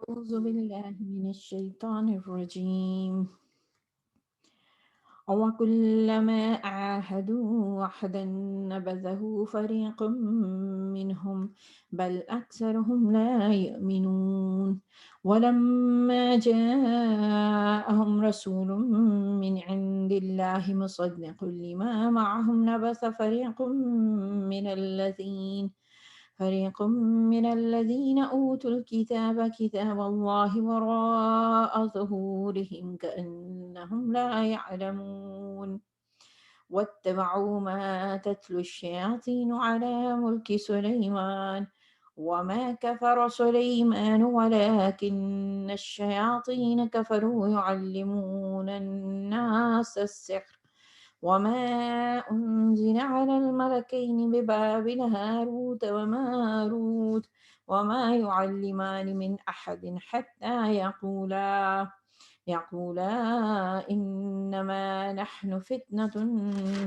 أعوذ بالله من الشيطان الرجيم وكلما عاهدوا عهدا نبذه فريق منهم بل أكثرهم لا يؤمنون ولما جاءهم رسول من عند الله مصدق لما معهم نبذ فريق من الذين أوتوا الكتاب كتاب الله وراء ظهورهم كأنهم لا يعلمون واتبعوا ما تتلو الشياطين على ملك سليمان وما كفر سليمان ولكن الشياطين كفروا يعلمون الناس السحر وما أنزل على الملكين ببابل هاروت وماروت وما يعلمان من أحد حتى يقولا إنما نحن فتنة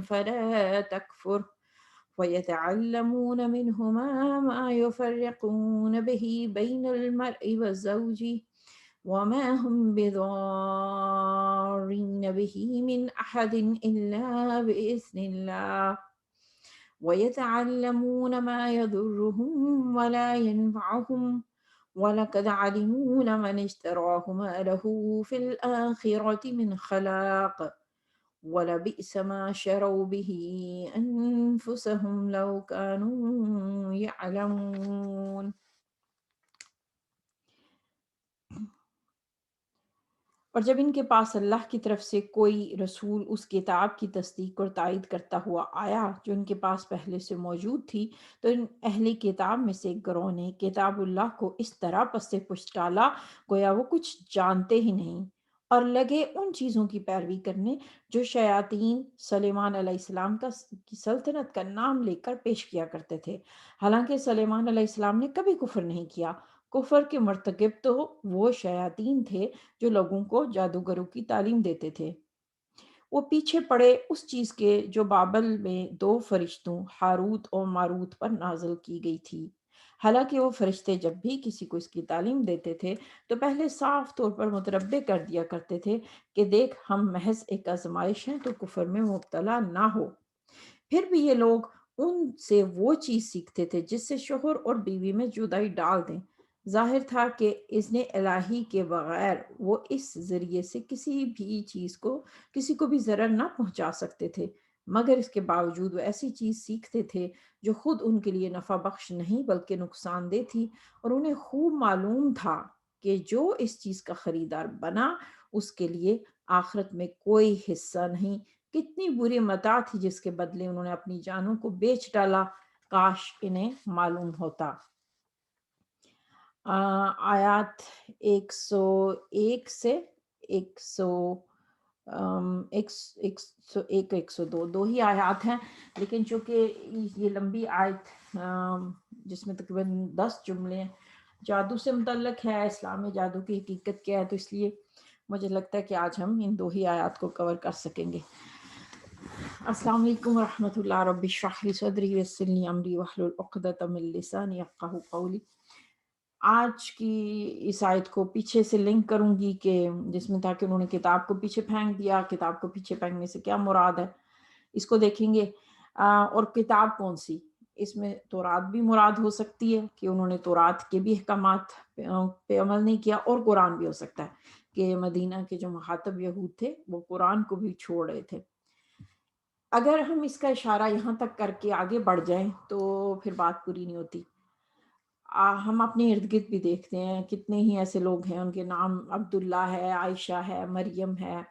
فلا تكفر ويتعلمون منهما ما يفرقون به بين المرء والزوج وما هم بضارين به من أحد إلا بإذن الله ويتعلمون ما يضرهم ولا ينفعهم ولقد علموا لمن اشتراه ما له في الآخرة من خلاق ولبئس ما شروا به أنفسهم لو كانوا يعلمون. اور جب ان کے پاس اللہ کی طرف سے کوئی رسول اس کتاب کی تصدیق اور تائید کرتا ہوا آیا جو ان کے پاس پہلے سے موجود تھی تو ان اہل کتاب میں سے ایک گروہ نے کتاب اللہ کو اس طرح پس پش ڈالا گویا وہ کچھ جانتے ہی نہیں، اور لگے ان چیزوں کی پیروی کرنے جو شیاطین سلیمان علیہ السلام کی سلطنت کا نام لے کر پیش کیا کرتے تھے، حالانکہ سلیمان علیہ السلام نے کبھی کفر نہیں کیا۔ کفر کے مرتکب تو وہ شیاطین تھے جو لوگوں کو جادوگروں کی تعلیم دیتے تھے۔ وہ پیچھے پڑے اس چیز کے جو بابل میں دو فرشتوں ہاروت اور ماروت پر نازل کی گئی تھی، حالانکہ وہ فرشتے جب بھی کسی کو اس کی تعلیم دیتے تھے تو پہلے صاف طور پر متربع کر دیا کرتے تھے کہ دیکھ ہم محض ایک آزمائش ہیں تو کفر میں مبتلا نہ ہو۔ پھر بھی یہ لوگ ان سے وہ چیز سیکھتے تھے جس سے شوہر اور بیوی میں جدائی ڈال دیں۔ ظاہر تھا کہ اذن الہی کے بغیر وہ اس ذریعے سے کسی بھی چیز کو کسی کو بھی ضرر نہ پہنچا سکتے تھے، مگر اس کے باوجود وہ ایسی چیز سیکھتے تھے جو خود ان کے لیے نفع بخش نہیں بلکہ نقصان دہ تھی، اور انہیں خوب معلوم تھا کہ جو اس چیز کا خریدار بنا اس کے لیے آخرت میں کوئی حصہ نہیں۔ کتنی بری متاع تھی جس کے بدلے انہوں نے اپنی جانوں کو بیچ ڈالا، کاش انہیں معلوم ہوتا۔ آیات 101 سے 101 102 دو ہی آیات ہیں، لیکن چونکہ یہ لمبی آیت جس میں تقریباً 10 جملے ہیں، جادو سے متعلق ہے، اسلام میں جادو کی حقیقت کیا ہے، تو اس لیے مجھے لگتا ہے کہ آج ہم ان دو ہی آیات کو کور کر سکیں گے۔ السلام علیکم ورحمۃ اللہ، رب اشرح لی صدری ویسر لی امری واحلل عقدۃ من لسانی یفقہوا قولی۔ آج کی اس آیت کو پیچھے سے لنک کروں گی کہ جس میں تھا کہ انہوں نے کتاب کو پیچھے پھینک دیا، کتاب کو پیچھے پھینکنے سے کیا مراد ہے اس کو دیکھیں گے۔ اور کتاب کون سی، اس میں تورات بھی مراد ہو سکتی ہے کہ انہوں نے تورات کے بھی احکامات پہ عمل نہیں کیا، اور قرآن بھی ہو سکتا ہے کہ مدینہ کے جو مخاطب یہود تھے وہ قرآن کو بھی چھوڑ رہے تھے۔ اگر ہم اس کا اشارہ یہاں تک کر کے آگے بڑھ جائیں تو پھر بات پوری نہیں ہوتی۔ ہم اپنے ارد گرد بھی دیکھتے ہیں کتنے ہی ایسے لوگ ہیں، ان کے نام عبداللہ ہے، عائشہ ہے، مریم ہے،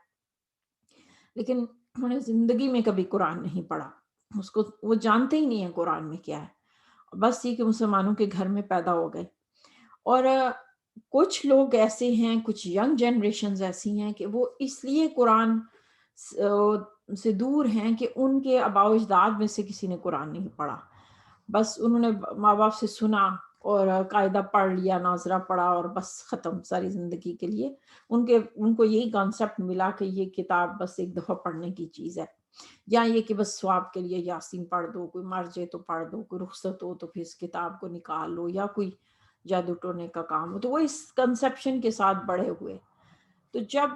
لیکن انہوں نے زندگی میں کبھی قرآن نہیں پڑھا، اس کو وہ جانتے ہی نہیں ہیں قرآن میں کیا ہے، بس یہ کہ مسلمانوں کے گھر میں پیدا ہو گئے۔ اور کچھ لوگ ایسے ہیں، کچھ ینگ جنریشنز ایسی ہیں کہ وہ اس لیے قرآن سے دور ہیں کہ ان کے آباء و اجداد میں سے کسی نے قرآن نہیں پڑھا، بس انہوں نے ماں باپ سے سنا اور قاعدہ پڑھ لیا، ناظرہ پڑھا، اور بس ختم ساری زندگی کے لیے ان کو یہی کانسیپٹ ملا کہ یہ کتاب بس ایک دفعہ پڑھنے کی چیز ہے، یا یہ کہ بس ثواب کے لیے یاسین پڑھ دو، کوئی مر جائے تو پڑھ دو، کوئی رخصت ہو تو پھر اس کتاب کو نکال لو، یا کوئی جادو ٹونے کا کام ہو، تو وہ اس کنسپشن کے ساتھ بڑے ہوئے. تو جب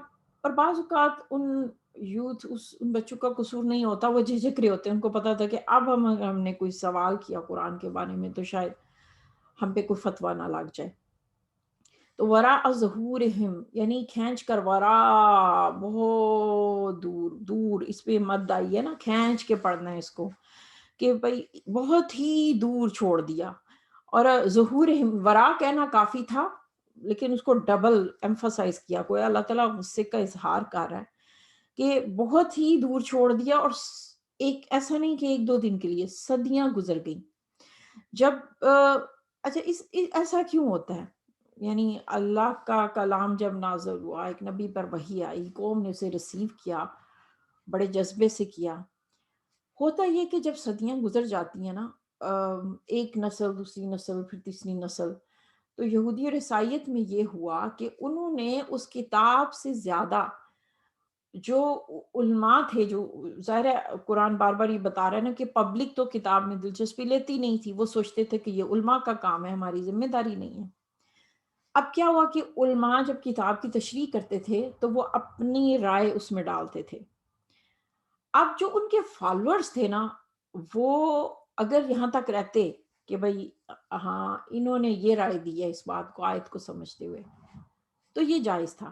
اور بعض اوقات ان بچوں کا قصور نہیں ہوتا، وہ جھجک رہے ہوتے ہیں، ان کو پتا تھا کہ اب ہم نے کوئی سوال کیا قرآن کے بارے میں تو شاید ہم پہ کوئی فتویٰ نہ لگ جائے. تو وراء ظہورہم یعنی کھینچ کر، وراء بہت دور، دور اس پہ مد آئی ہے نا، کھینچ کے پڑھنا ہے اس کو کہ بھئی بہت ہی دور چھوڑ دیا. اور ظہورہم وراء کہنا کافی تھا لیکن اس کو ڈبل ایمفسائز کیا، کوئی اللہ تعالیٰ غصے کا اظہار کر رہا ہے کہ بہت ہی دور چھوڑ دیا. اور ایک ایسا نہیں کہ ایک دو دن کے لیے، صدیاں گزر گئیں. جب اچھا ایسا کیوں ہوتا ہے؟ یعنی اللہ کا کلام جب نازل ہوا، ایک نبی پر وحی آئی، قوم نے اسے ریسیو کیا، بڑے جذبے سے کیا. ہوتا یہ کہ جب صدیاں گزر جاتی ہیں نا، ایک نسل، دوسری نسل، پھر تیسری نسل، تو یہودی اور عیسائیت میں یہ ہوا کہ انہوں نے اس کتاب سے زیادہ جو علماء تھے، جو ظاہر ہے قرآن بار بار یہ بتا رہا ہے نا کہ پبلک تو کتاب میں دلچسپی لیتی نہیں تھی، وہ سوچتے تھے کہ یہ علماء کا کام ہے، ہماری ذمہ داری نہیں ہے. اب کیا ہوا کہ علماء جب کتاب کی تشریح کرتے تھے تو وہ اپنی رائے اس میں ڈالتے تھے. اب جو ان کے فالوورز تھے نا، وہ اگر یہاں تک رہتے کہ بھئی ہاں انہوں نے یہ رائے دی ہے اس بات کو، آیت کو سمجھتے ہوئے، تو یہ جائز تھا.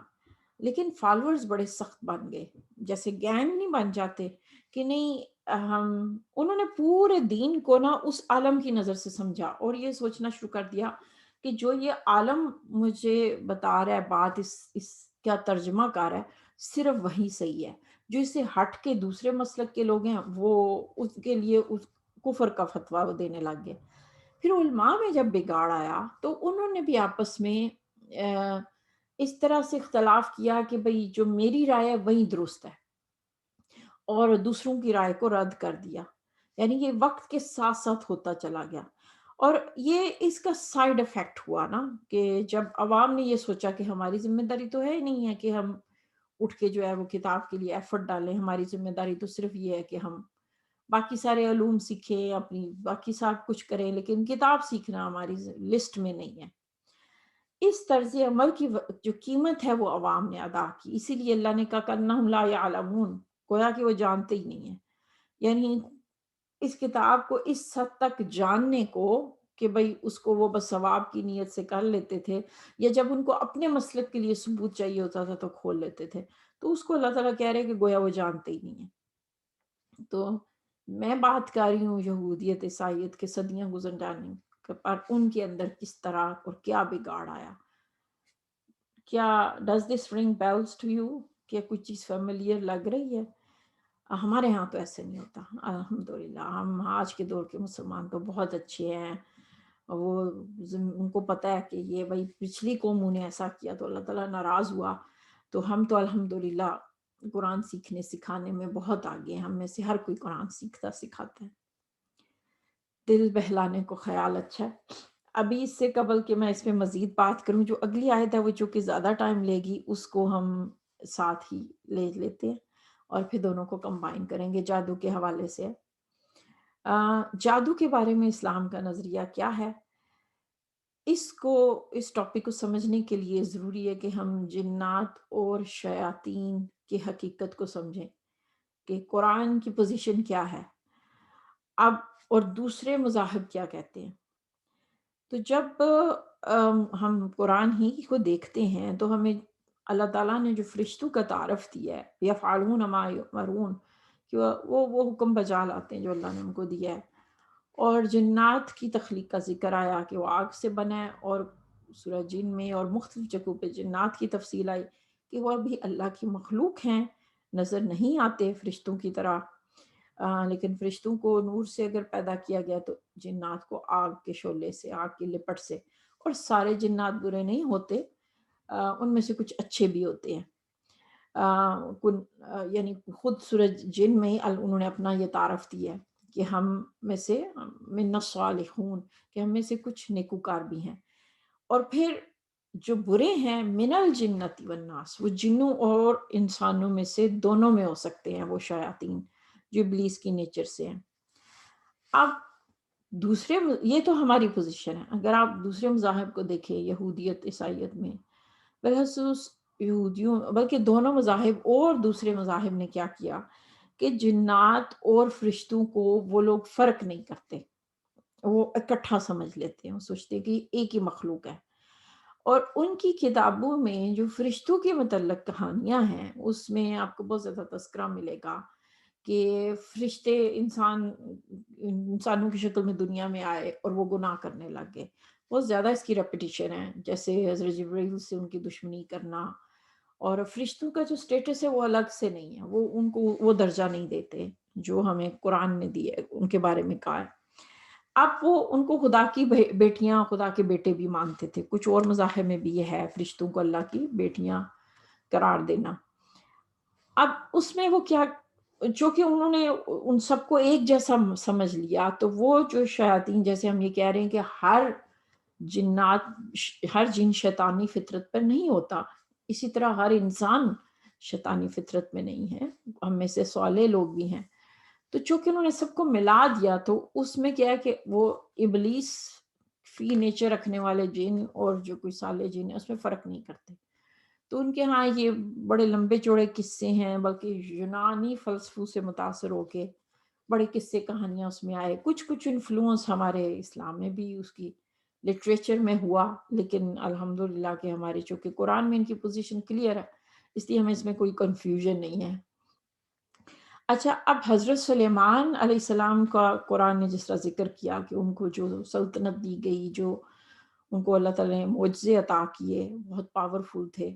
لیکن فالوورز بڑے سخت بن گئے، جیسے گینگ نہیں بن جاتے کہ نہیں، انہوں نے پورے دین کو نا اس عالم کی نظر سے سمجھا اور یہ سوچنا شروع کر دیا کہ جو یہ عالم مجھے بتا رہا ہے بات، اس کا ترجمہ کر رہا ہے، صرف وہی صحیح ہے. جو اس سے ہٹ کے دوسرے مسلک کے لوگ ہیں، وہ اس کے لیے اس کفر کا فتویٰ دینے لگ گئے. پھر علماء میں جب بگاڑ آیا تو انہوں نے بھی آپس میں اس طرح سے اختلاف کیا کہ بھئی جو میری رائے ہے وہی درست ہے، اور دوسروں کی رائے کو رد کر دیا. یعنی یہ وقت کے ساتھ ساتھ ہوتا چلا گیا. اور یہ اس کا سائیڈ افیکٹ ہوا نا کہ جب عوام نے یہ سوچا کہ ہماری ذمہ داری تو ہے ہی نہیں ہے کہ ہم اٹھ کے جو ہے وہ کتاب کے لیے ایفرٹ ڈالیں، ہماری ذمہ داری تو صرف یہ ہے کہ ہم باقی سارے علوم سیکھیں، اپنی باقی سب کچھ کریں، لیکن کتاب سیکھنا ہماری لسٹ میں نہیں ہے. اس طرز عمل کی جو قیمت ہے وہ عوام نے ادا کی. اسی لیے اللہ نے کہا کَأَنَّهُمْ لَا يَعْلَمُونَ، گویا کہ وہ جانتے ہی نہیں ہیں. یعنی اس کتاب کو اس حد تک جاننے کو کہ بھئی اس کو وہ بس ثواب کی نیت سے کر لیتے تھے، یا جب ان کو اپنے مسلک کے لیے ثبوت چاہیے ہوتا تھا تو کھول لیتے تھے. تو اس کو اللہ تعالیٰ کہہ رہے ہیں کہ گویا وہ جانتے ہی نہیں ہیں. تو میں بات کر رہی ہوں یہودیت عیسائیت کے صدیاں گزر جانے پر ان کے اندر کس طرح اور کیا بگاڑ آیا. کیا ڈز دس رنگ بیلز ٹو یو؟ کیا کچھ چیز فیملیئر لگ رہی ہے؟ ہمارے ہاں تو ایسے نہیں ہوتا الحمدللہ. ہم آج کے دور کے مسلمان تو بہت اچھے ہیں. وہ ان کو پتہ ہے کہ یہ بھائی پچھلی قوموں نے ایسا کیا تو اللہ تعالیٰ ناراض ہوا، تو ہم تو الحمدللہ قرآن سیکھنے سکھانے میں بہت آگے ہیں. ہم میں سے ہر کوئی قرآن سیکھتا سکھاتا ہے. دل بہلانے کو خیال اچھا ہے. ابھی اس سے قبل کہ میں اس پہ مزید بات کروں، جو اگلی آیت ہے وہ چونکہ زیادہ ٹائم لے گی، اس کو ہم ساتھ ہی لے لیتے ہیں اور پھر دونوں کو کمبائن کریں گے. جادو کے حوالے سے جادو کے بارے میں اسلام کا نظریہ کیا ہے؟ اس ٹاپک کو سمجھنے کے لیے ضروری ہے کہ ہم جنات اور شیاطین کی حقیقت کو سمجھیں کہ قرآن کی پوزیشن کیا ہے اب، اور دوسرے مذاہب کیا کہتے ہیں. تو جب ہم قرآن ہی کو دیکھتے ہیں تو ہمیں اللہ تعالیٰ نے جو فرشتوں کا تعارف دیا ہے، یفعلون ما یؤمرون، کہ وہ حکم بجا لاتے ہیں جو اللہ نے ان کو دیا ہے. اور جنات کی تخلیق کا ذکر آیا کہ وہ آگ سے بنا ہے، اور سورہ جن میں اور مختلف جگہوں پہ جنات کی تفصیل آئی کہ وہ بھی اللہ کی مخلوق ہیں، نظر نہیں آتے فرشتوں کی طرح. لیکن فرشتوں کو نور سے اگر پیدا کیا گیا تو جنات کو آگ کے شعلے سے، آگ کی لپٹ سے. اور سارے جنات برے نہیں ہوتے، ان میں سے کچھ اچھے بھی ہوتے ہیں. یعنی خود سورج جن میں ہی انہوں نے اپنا یہ تعارف دیا ہے کہ ہم میں سے من الصالحون، کہ ہم میں سے کچھ نیکوکار بھی ہیں. اور پھر جو برے ہیں من الجنت والناس، وہ جنوں اور انسانوں میں سے دونوں میں ہو سکتے ہیں، وہ شیاطین جو ابلیس کی نیچر سے ہیں. اب دوسرے یہ تو ہماری پوزیشن ہے. اگر آپ دوسرے مذاہب کو دیکھیں، یہودیت عیسائیت میں، بالخصوص یہودیوں، بلکہ دونوں مذاہب اور دوسرے مذاہب نے کیا کیا کہ جنات اور فرشتوں کو وہ لوگ فرق نہیں کرتے، وہ اکٹھا سمجھ لیتے ہیں، وہ سوچتے ہیں کہ ایک ہی مخلوق ہے. اور ان کی کتابوں میں جو فرشتوں کے متعلق کہانیاں ہیں اس میں آپ کو بہت زیادہ تذکرہ ملے گا کہ فرشتے انسانوں کی شکل میں دنیا میں آئے اور وہ گناہ کرنے لگ گئے. بہت زیادہ اس کی ریپیٹیشن ہے، جیسے حضرت جبرائیل سے ان کی دشمنی کرنا. اور فرشتوں کا جو سٹیٹس ہے وہ الگ سے نہیں ہے، وہ ان کو وہ درجہ نہیں دیتے جو ہمیں قرآن نے دی ہے، ان کے بارے میں کہا ہے. اب وہ ان کو خدا کی بیٹیاں، خدا کے بیٹے بھی مانتے تھے. کچھ اور مذاہب میں بھی یہ ہے فرشتوں کو اللہ کی بیٹیاں قرار دینا. اب اس میں وہ کیا، چونکہ انہوں نے ان سب کو ایک جیسا سمجھ لیا، تو وہ جو شیاطین، جیسے ہم یہ کہہ رہے ہیں کہ ہر جن شیطانی فطرت پر نہیں ہوتا، اسی طرح ہر انسان شیطانی فطرت میں نہیں ہے. ہم میں سے صالح لوگ بھی ہیں. تو چونکہ انہوں نے سب کو ملا دیا، تو اس میں کیا ہے کہ وہ ابلیس فی نیچر رکھنے والے جن اور جو کوئی صالح جن ہے اس میں فرق نہیں کرتے. تو ان کے ہاں یہ بڑے لمبے چوڑے قصے ہیں، بلکہ یونانی فلسفوں سے متاثر ہو کے بڑے قصے کہانیاں اس میں آئے. کچھ انفلوئنس ہمارے اسلام میں بھی اس کی لٹریچر میں ہوا، لیکن الحمدللہ کہ ہمارے چونکہ قرآن میں ان کی پوزیشن کلیئر ہے، اس لیے ہمیں اس میں کوئی کنفیوژن نہیں ہے. اچھا، اب حضرت سلیمان علیہ السلام کا قرآن نے جس طرح ذکر کیا کہ ان کو جو سلطنت دی گئی، جو ان کو اللہ تعالیٰ نے معجزے عطا کیے، بہت پاورفل تھے،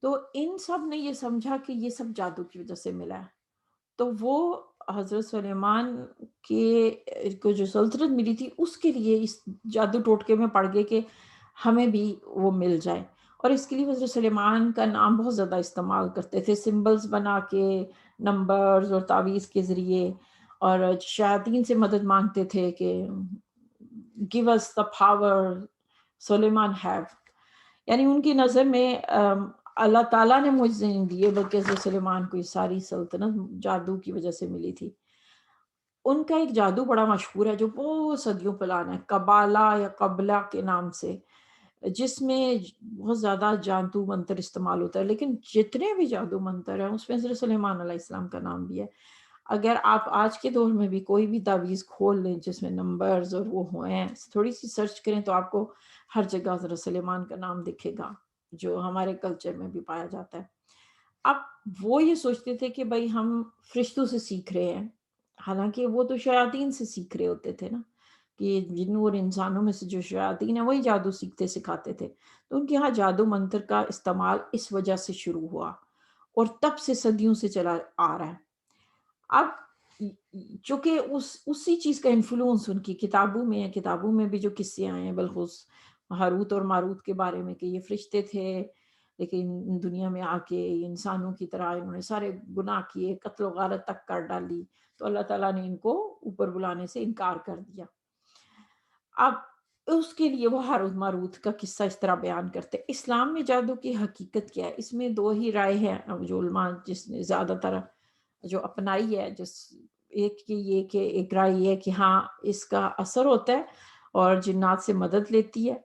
تو ان سب نے یہ سمجھا کہ یہ سب جادو کی وجہ سے ملا ہے. تو وہ حضرت سلیمان کے کو جو سلطنت ملی تھی اس کے لیے اس جادو ٹوٹکے میں پڑ گئے کہ ہمیں بھی وہ مل جائے. اور اس کے لیے حضرت سلیمان کا نام بہت زیادہ استعمال کرتے تھے، سمبلز بنا کے، نمبرز اور تعویذ کے ذریعے. اور شیاطین سے مدد مانگتے تھے کہ give us the power Sulaiman have. یعنی ان کی نظر میں اللہ تعالیٰ نے معجزے نہیں دیے، بلکہ حضرت سلیمان کو یہ ساری سلطنت جادو کی وجہ سے ملی تھی. ان کا ایک جادو بڑا مشہور ہے جو بہت صدیوں پرانا ہے، قبالہ یا قبلہ کے نام سے، جس میں بہت زیادہ جادو منتر استعمال ہوتا ہے. لیکن جتنے بھی جادو منتر ہیں اس میں حضرت سلیمان علیہ السلام کا نام بھی ہے. اگر آپ آج کے دور میں بھی کوئی بھی تعویذ کھول لیں جس میں نمبرز اور وہ ہوئے ہیں، تھوڑی سی سرچ کریں تو آپ کو ہر جگہ حضرت سلیمان کا نام دکھے گا، جو ہمارے کلچر میں بھی پایا جاتا ہے. اب وہ یہ سوچتے تھے کہ بھائی ہم فرشتوں سے سیکھ رہے ہیں، حالانکہ وہ تو شیاطین سے سیکھ رہے ہوتے تھے نا، کہ جنوں اور انسانوں میں سے جو شیاطین ہیں وہی جادو سیکھتے سکھاتے تھے. تو ان کے ہاں جادو منتر کا استعمال اس وجہ سے شروع ہوا اور تب سے صدیوں سے چلا آ رہا ہے. اب چونکہ اسی چیز کا انفلوئنس ان کی کتابوں میں ہے، کتابوں میں بھی جو قصے آئے ہیں بالخصوص ہاروت اور ماروت کے بارے میں کہ یہ فرشتے تھے لیکن دنیا میں آ کے انسانوں کی طرح انہوں نے سارے گناہ کیے، قتل و غارت تک کر ڈالی، تو اللہ تعالیٰ نے ان کو اوپر بلانے سے انکار کر دیا. اب اس کے لیے وہ ہاروت ماروت کا قصہ اس طرح بیان کرتے. اسلام میں جادو کی حقیقت کیا ہے، اس میں دو ہی رائے ہیں جو علماء جس نے زیادہ تر جو اپنائی ہے. ایک کی یہ کہ ایک رائے یہ ہے کہ ہاں اس کا اثر ہوتا ہے اور جنات سے مدد لیتی ہے،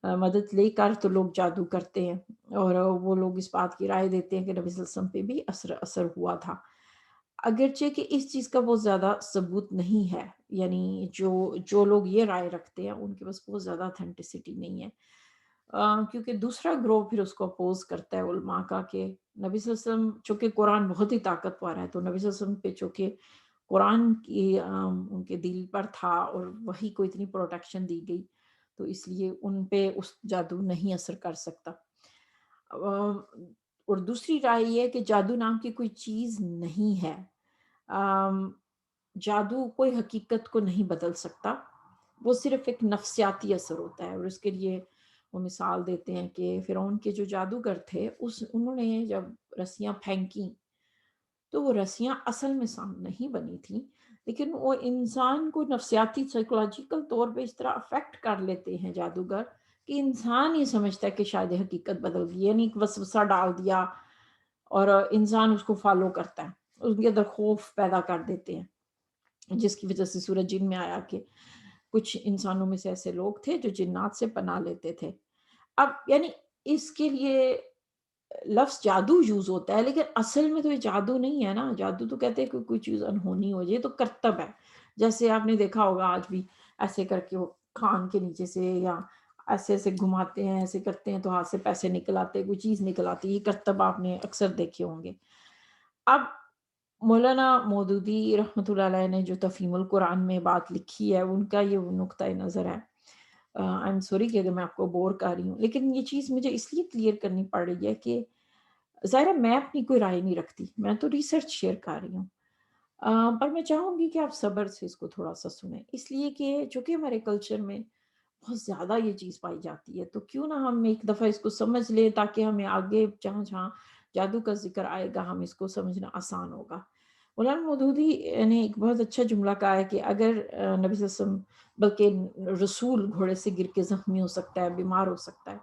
مدد لے کر تو لوگ جادو کرتے ہیں. اور وہ لوگ اس بات کی رائے دیتے ہیں کہ نبی صلی اللہ علیہ وسلم پہ بھی اثر ہوا تھا، اگرچہ کہ اس چیز کا بہت زیادہ ثبوت نہیں ہے. یعنی جو لوگ یہ رائے رکھتے ہیں ان کے پاس بہت زیادہ اتھینٹسٹی نہیں ہے، کیونکہ دوسرا گروہ پھر اس کو اپوز کرتا ہے علماء کا کہ نبی صلی اللہ علیہ وسلم چونکہ قرآن بہت ہی طاقتور ہے، تو نبی صلی اللہ علیہ وسلم پہ چونکہ قرآن کی ان کے دل پر تھا اور وہی کو اتنی پروٹیکشن دی گئی، تو اس لیے ان پہ اس جادو نہیں اثر کر سکتا. اور دوسری رائے یہ ہے کہ جادو نام کی کوئی چیز نہیں ہے، جادو کوئی حقیقت کو نہیں بدل سکتا، وہ صرف ایک نفسیاتی اثر ہوتا ہے. اور اس کے لیے وہ مثال دیتے ہیں کہ فرعون کے جو جادوگر تھے انہوں نے جب رسیاں پھینکی تو وہ رسیاں اصل میں سام نہیں بنی تھیں، لیکن وہ انسان کو نفسیاتی سائیکولوجیکل طور پہ اس طرح افیکٹ کر لیتے ہیں جادوگر کہ انسان یہ سمجھتا ہے کہ شاید یہ حقیقت بدل گئی، یعنی ایک وسوسہ ڈال دیا اور انسان اس کو فالو کرتا ہے، اس کے اندر خوف پیدا کر دیتے ہیں، جس کی وجہ سے سورہ جن میں آیا کہ کچھ انسانوں میں سے ایسے لوگ تھے جو جنات سے پناہ لیتے تھے. اب یعنی اس کے لیے لفظ جادو یوز ہوتا ہے، لیکن اصل میں تو یہ جادو نہیں ہے نا. جادو تو کہتے ہیں کہ کوئی چیز انہونی ہو جائے، تو کرتب ہے. جیسے آپ نے دیکھا ہوگا آج بھی ایسے کر کے وہ کان کے نیچے سے یا ایسے ایسے گھماتے ہیں، ایسے کرتے ہیں تو ہاتھ سے پیسے نکل آتے، کوئی چیز نکل آتی. یہ کرتب آپ نے اکثر دیکھے ہوں گے. اب مولانا مودودی رحمۃ اللہ علیہ نے جو تفہیم القرآن میں بات لکھی ہے، ان کا یہ نقطۂ نظر ہے. آئی ایم سوری کہ اگر میں آپ کو بور کر رہی ہوں، لیکن یہ چیز مجھے اس لیے کلیئر کرنی پڑ رہی ہے کہ ظاہر ہے میں اپنی کوئی رائے نہیں رکھتی، میں تو ریسرچ شیئر کر رہی ہوں. پر میں چاہوں گی کہ آپ صبر سے اس کو تھوڑا سا سنیں، اس لیے کہ چونکہ ہمارے کلچر میں بہت زیادہ یہ چیز پائی جاتی ہے، تو کیوں نہ ہم ایک دفعہ اس کو سمجھ لیں تاکہ ہمیں آگے جہاں جہاں جادو کا ذکر آئے گا ہم اس کو سمجھنا آسان ہوگا. مولانا مودودی نے ایک بہت اچھا جملہ کہا ہے کہ اگر نبی صلی اللہ علیہ وسلم بلکہ رسول گھوڑے سے گر کے زخمی ہو سکتا ہے، بیمار ہو سکتا ہے،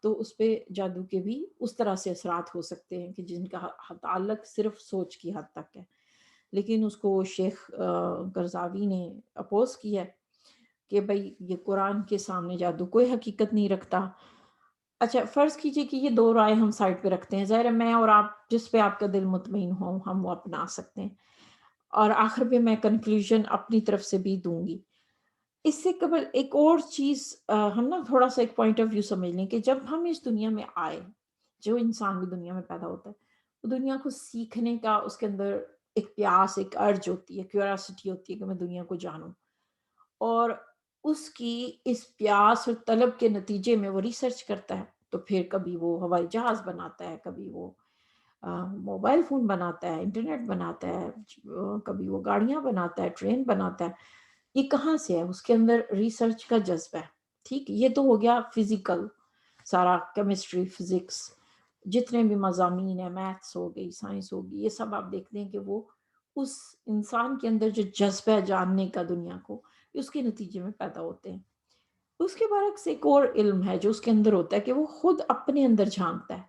تو اس پہ جادو کے بھی اس طرح سے اثرات ہو سکتے ہیں کہ جن کا تعلق صرف سوچ کی حد تک ہے. لیکن اس کو شیخ قرضاوی نے اپوز کیا ہے کہ بھائی یہ قرآن کے سامنے جادو کوئی حقیقت نہیں رکھتا. اچھا فرض کیجئے کہ یہ دو رائے ہم سائڈ پہ رکھتے ہیں، ظاہر ہے میں اور آپ جس پہ آپ کا دل مطمئن ہو ہم وہ اپنا سکتے ہیں، اور آخر پہ میں کنکلوژن اپنی طرف سے بھی دوں گی. اس سے قبل ایک اور چیز ہم نا تھوڑا سا ایک پوائنٹ آف ویو سمجھ لیں کہ جب ہم اس دنیا میں آئے، جو انسان بھی دنیا میں پیدا ہوتا ہے، وہ دنیا کو سیکھنے کا اس کے اندر ایک پیاس، ایک ارج ہوتی ہے، کیوریاسٹی ہوتی ہے کہ میں دنیا کو جانوں. اور اس کی اس پیاس اور طلب کے نتیجے میں وہ ریسرچ کرتا ہے. تو پھر کبھی وہ ہوائی جہاز بناتا ہے، کبھی وہ موبائل فون بناتا ہے، انٹرنیٹ بناتا ہے، کبھی وہ گاڑیاں بناتا ہے، ٹرین بناتا ہے. یہ کہاں سے ہے؟ اس کے اندر ریسرچ کا جذبہ ہے. ٹھیک، یہ تو ہو گیا فزیکل، سارا کیمسٹری، فزکس، جتنے بھی مضامین ہیں، میتھس ہو گئی، سائنس ہوگی، یہ سب آپ دیکھتے ہیں کہ وہ اس انسان کے اندر جو جذبہ ہے جاننے کا دنیا کو، اس کے نتیجے میں پیدا ہوتے ہیں. اس کے برعکس ایک اور علم ہے جو اس کے اندر ہوتا ہے کہ وہ خود اپنے اندر جھانکتا ہے.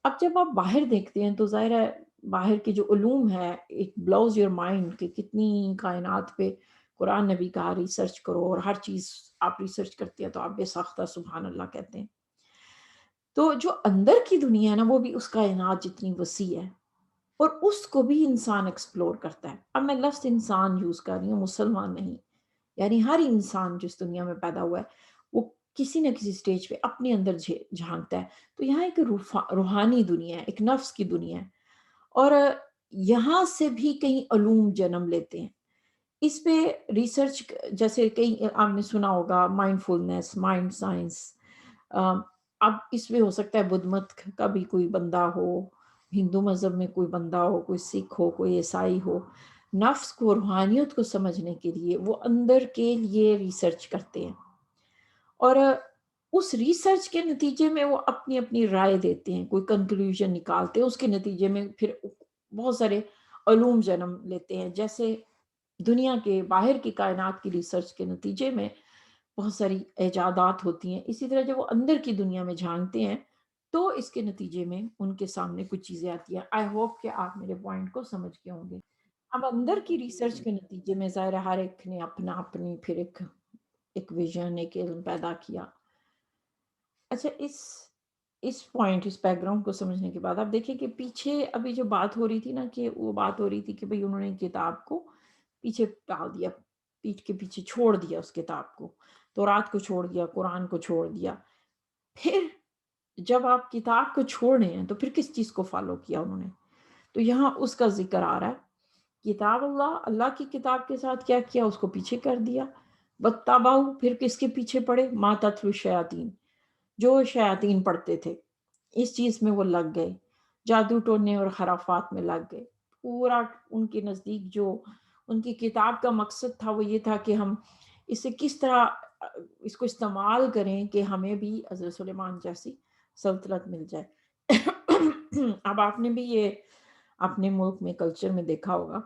اب جب آپ باہر دیکھتے ہیں تو ظاہر ہے باہر کے جو علوم ہے، ایک بلاؤز یور مائنڈ کہ کتنی کائنات پہ قرآن نے بھی کہا ریسرچ کرو، اور ہر چیز آپ ریسرچ کرتے ہیں تو آپ بے ساختہ سبحان اللہ کہتے ہیں. تو جو اندر کی دنیا ہے نا، وہ بھی اس کائنات جتنی وسیع ہے، اور اس کو بھی انسان ایکسپلور کرتا ہے. اب میں لفظ انسان یوز کر رہی ہوں، مسلمان نہیں. یعنی ہر انسان جس دنیا میں پیدا ہوا ہے وہ کسی نہ کسی سٹیج پہ اپنے اندر جھانکتا ہے. تو یہاں ایک روحانی دنیا ہے، ایک نفس کی دنیا ہے، اور یہاں سے بھی کئی علوم جنم لیتے ہیں. اس پہ ریسرچ جیسے کئی آپ نے سنا ہوگا، مائنڈ فلنس، مائنڈ سائنس. اب اس میں ہو سکتا ہے بدھ مت کا بھی کوئی بندہ ہو، ہندو مذہب میں کوئی بندہ ہو، کوئی سکھ ہو، کوئی عیسائی ہو. نفس کو، روحانیت کو سمجھنے کے لیے وہ اندر کے لیے ریسرچ کرتے ہیں، اور اس ریسرچ کے نتیجے میں وہ اپنی اپنی رائے دیتے ہیں، کوئی کنکلوژن نکالتے ہیں. اس کے نتیجے میں پھر بہت سارے علوم جنم لیتے ہیں. جیسے دنیا کے باہر کی کائنات کی ریسرچ کے نتیجے میں بہت ساری ایجادات ہوتی ہیں، اسی طرح جب وہ اندر کی دنیا میں جھانکتے ہیں تو اس کے نتیجے میں ان کے سامنے کچھ چیزیں آتی ہیں. آئی ہوپ کہ آپ میرے پوائنٹ کو سمجھ گئے ہوں گے. اب اندر کی ریسرچ کے نتیجے میں ظاہر ہے ہر ایک نے اپنا اپنی پھر ایک ویژن، ایک علم پیدا کیا. اچھا، اس پوائنٹ، اس بیک گراؤنڈ کو سمجھنے کے بعد آپ دیکھیں کہ پیچھے ابھی جو بات ہو رہی تھی نا، کہ وہ بات ہو رہی تھی کہ بھئی انہوں نے کتاب کو پیچھے ڈال دیا، پیٹھ کے پیچھے چھوڑ دیا اس کتاب کو، تورات کو چھوڑ دیا، قرآن کو چھوڑ دیا. پھر جب آپ کتاب کو چھوڑ رہے ہیں تو پھر کس چیز کو فالو کیا انہوں نے؟ تو یہاں اس کا ذکر آ رہا ہے، کتاب اللہ کی کتاب کے ساتھ کیا کیا؟ اس کو پیچھے کر دیا. بتاباؤ، پھر کس کے پیچھے پڑے؟ ما تتلو الشیاطین، جو شیاطین پڑھتے تھے اس چیز میں وہ لگ گئے، جادو ٹونے اور خرافات میں لگ گئے. پورا ان کے نزدیک جو ان کی کتاب کا مقصد تھا وہ یہ تھا کہ ہم اسے کس طرح اس کو استعمال کریں کہ ہمیں بھی حضرت سلیمان جیسی سلطنت مل جائے. اب آپ نے بھی یہ اپنے ملک میں کلچر میں دیکھا ہوگا،